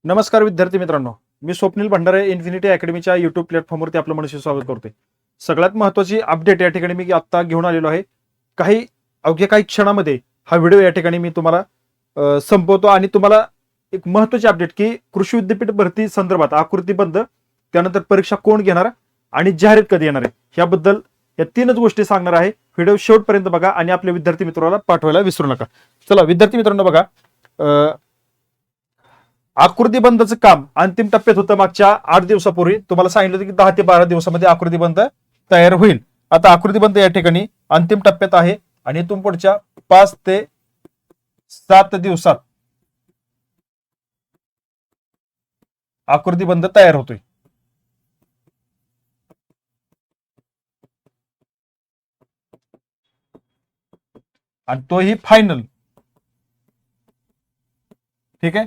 नमस्कार विद्यार्थी मित्रांनो, मी स्वप्नील भंडारे इन्फिनिटी अकॅडमीच्या युट्यूब प्लॅटफॉर्मवरती आपलं मनसे स्वागत करतोय. सगळ्यात महत्त्वाची अपडेट या ठिकाणी मी आता घेऊन आलेलो आहे. अवघ्या काही क्षणामध्ये हा व्हिडिओ या ठिकाणी मी तुम्हाला संपवतो आणि तुम्हाला एक महत्त्वाची अपडेट की कृषी विद्यापीठ भरती संदर्भात आकृतीबंध, त्यानंतर परीक्षा कोण घेणार आणि जाहिरात कधी येणार आहे याबद्दल या तीनच गोष्टी सांगणार आहे. व्हिडिओ शेवटपर्यंत बघा आणि आपल्या विद्यार्थी मित्रांना पाठवायला विसरू नका. चला विद्यार्थी मित्रांनो बघा, आकृतीबंधचं काम अंतिम टप्प्यात होतं मागच्या 8 दिवसापूर्वी. तुम्हाला सांगितलं होतं की 10 ते 12 दिवसामध्ये आकृतीबंध तयार होईल. आता आकृतीबंध या ठिकाणी अंतिम टप्प्यात आहे आणि इथून पुढच्या 5 ते 7 दिवसात आकृतीबंध तयार होतोय. आणि तोही फायनल. ठीक आहे,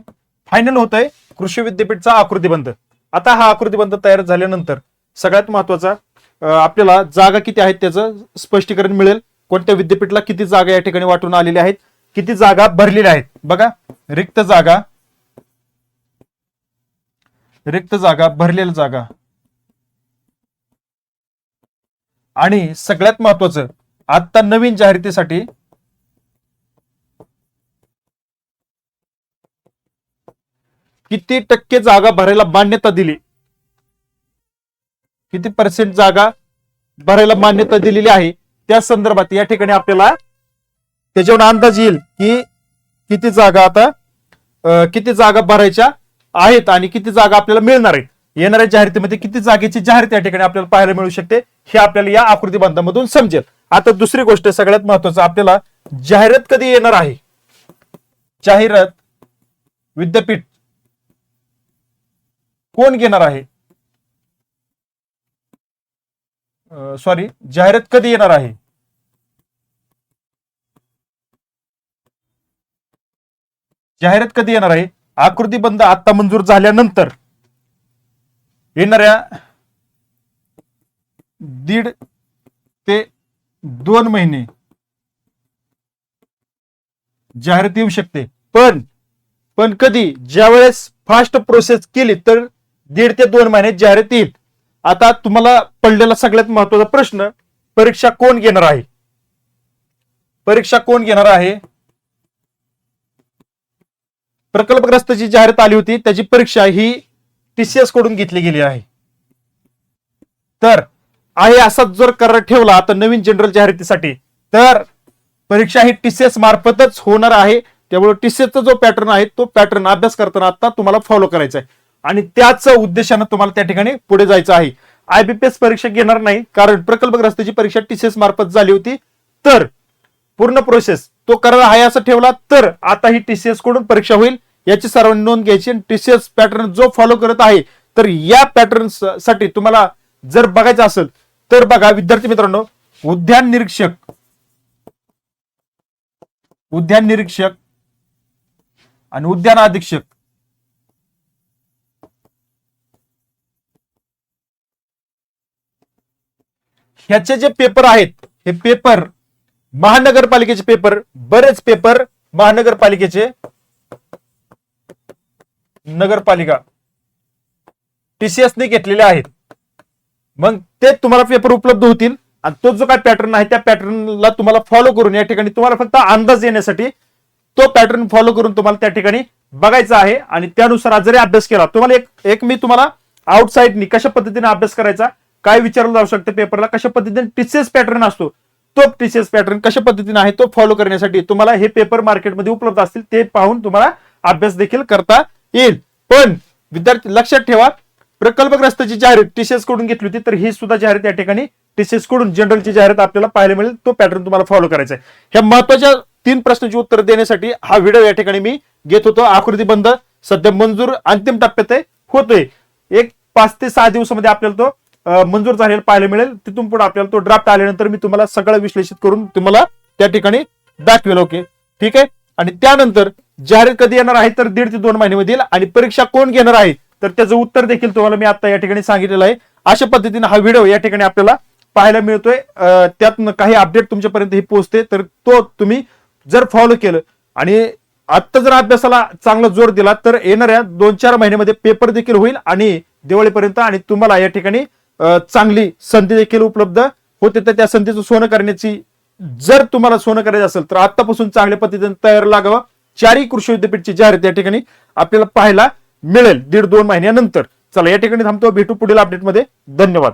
फायनल होतंय कृषी विद्यापीठचा आकृतीबंध. आता हा आकृतीबंध तयार झाल्यानंतर सगळ्यात महत्वाचा आपल्याला जागा किती आहेत त्याचं स्पष्टीकरण मिळेल. कोणत्या विद्यापीठला किती जागा या ठिकाणी वाटून आलेल्या आहेत, किती जागा भरलेल्या आहेत. बघा, रिक्त जागा, भरलेल्या जागा आणि सगळ्यात महत्वाचं आता नवीन जाहिरातीसाठी किती टक्के जागा भरायला मान्यता दिली, किती पर्सेंट जागा भरायला मान्यता दिलेली आहे त्या संदर्भात या ठिकाणी आपल्याला त्याच्यावर अंदाज येईल की किती जागा भरायच्या आहेत आणि किती जागा आपल्याला मिळणार आहेत. येणाऱ्या जाहिरातीमध्ये किती जागेची जाहिरात या ठिकाणी आपल्याला पाहायला मिळू शकते हे आपल्याला या आकृतीबंधामधून समजेल. आता दुसरी गोष्ट सगळ्यात महत्वाचं, आपल्याला जाहिरात कधी येणार आहे. जाहिरात विद्यापीठ कोण घेणार आहे, जाहिरात कधी येणार आहे. जाहिरात कधी येणार आहे. आकृतीबंध आता मंजूर झाल्यानंतर येणाऱ्या 1.5 ते 2 महिने जाहिरात येऊ शकते. पण कधी, ज्यावेळेस फास्ट प्रोसेस केली तर 1.5 ते 2 महिन्यात जाहिरात येईल. आता तुम्हाला पडलेला सगळ्यात महत्वाचा प्रश्न, परीक्षा कोण घेणार आहे. परीक्षा कोण घेणार आहे. प्रकल्पग्रस्ताची जाहिरात आली होती, त्याची परीक्षा ही टीसीएस कडून घेतली गेली आहे. तर आहे असाच जर करार ठेवला आता नवीन जनरल जाहिरातीसाठी तर परीक्षा ही टीसीएस मार्फतच होणार आहे. त्यामुळे टीसीएसचा जो पॅटर्न आहे तो पॅटर्न अभ्यास करताना आता तुम्हाला फॉलो करायचा आहे आणि त्याच उद्देशानं तुम्हाला त्या ठिकाणी पुढे जायचं आहे. आयबीपीएस परीक्षा घेणार नाही, कारण प्रकल्पग्रस्ताची परीक्षा टीसीएस मार्फत झाली होती. तर पूर्ण प्रोसेस तो करार आहे असं ठेवला तर आता ही टीसीएस कडून परीक्षा होईल याची सर्वांनी नोंद घ्यायची. टीसीएस पॅटर्न जो फॉलो करत आहे तर या पॅटर्न साठी तुम्हाला जर बघायचं असेल तर बघा विद्यार्थी मित्रांनो, उद्यान निरीक्षक आणि उद्यान अधीक्षक ह्याचे जे पेपर आहेत, हे पेपर महानगरपालिकेचे पेपर, बरेच पेपर महानगरपालिकेचे, नगरपालिका टीसीएस ने घेतलेले आहेत. मग ते तुम्हाला पेपर उपलब्ध होतील आणि तो जो काय पॅटर्न आहे त्या पॅटर्नला तुम्हाला फॉलो करून या ठिकाणी तुम्हाला फक्त अंदाज येण्यासाठी तो पॅटर्न फॉलो करून तुम्हाला त्या ठिकाणी बघायचा आहे. आणि त्यानुसार जरी अभ्यास केला, तुम्हाला मी तुम्हाला आउटसाइडनी कशा पद्धतीने अभ्यास करायचा, काय विचारलं जाऊ शकतं पेपरला, कशा पद्धतीने टीसीएस पॅटर्न असतो, तो टीसीएस पॅटर्न कशा पद्धतीने आहे तो फॉलो करण्यासाठी तुम्हाला हे पेपर मार्केटमध्ये उपलब्ध असतील, ते पाहून तुम्हाला अभ्यास देखील करता येईल. पण विद्यार्थी लक्षात ठेवा, प्रकल्पग्रस्ताची जाहिरात टीसीएस कडून घेतली होती तर ही सुद्धा जाहिरात या ठिकाणी टीसीएस कडून जनरलची जाहिरात आपल्याला पाहायला मिळेल. तो पॅटर्न तुम्हाला फॉलो करायचा आहे. ह्या महत्वाच्या 3 प्रश्नांची उत्तर देण्यासाठी हा व्हिडिओ या ठिकाणी मी घेत होतो. आकृतीबंध सध्या मंजूर अंतिम टप्प्यात होतोय. 5 ते 6 दिवसामध्ये आपल्याला तो मंजूर झालेला पाहायला मिळेल. तिथून पुढे आपल्याला तो ड्राफ्ट आल्यानंतर मी तुम्हाला सगळं विश्लेषित करून तुम्हाला त्या ठिकाणी दाखवेल. ओके, ठीक आहे. आणि त्यानंतर जाहिरात कधी येणार आहे तर 1.5 ते 2 महिन्यामध्ये येईल आणि परीक्षा कोण घेणार आहे तर त्याचं उत्तर देखील तुम्हाला मी आता या ठिकाणी सांगितलेलं आहे. अशा पद्धतीने हा व्हिडिओ या ठिकाणी आपल्याला पाहायला मिळतोय. त्यातनं काही अपडेट तुमच्यापर्यंत ही पोहोचते तर तो तुम्ही जर फॉलो केलं आणि आत्ता जर अभ्यासाला चांगला जोर दिला तर येणाऱ्या 2-4 महिन्यामध्ये पेपर देखील होईल आणि दिवाळीपर्यंत आणि तुम्हाला या ठिकाणी चांगली संधी देखील उपलब्ध होते. तर त्या संधीचं सोनं करण्याची, जर तुम्हाला सोनं करायचं असेल तर आतापासून चांगल्या पद्धतीने तयार लागावा. 4ही कृषी विद्यापीठची जाहिरात या ठिकाणी आपल्याला पाहायला मिळेल 1.5-2 महिन्यानंतर. चला या ठिकाणी थांबतो, भेटू पुढील अपडेटमध्ये. धन्यवाद.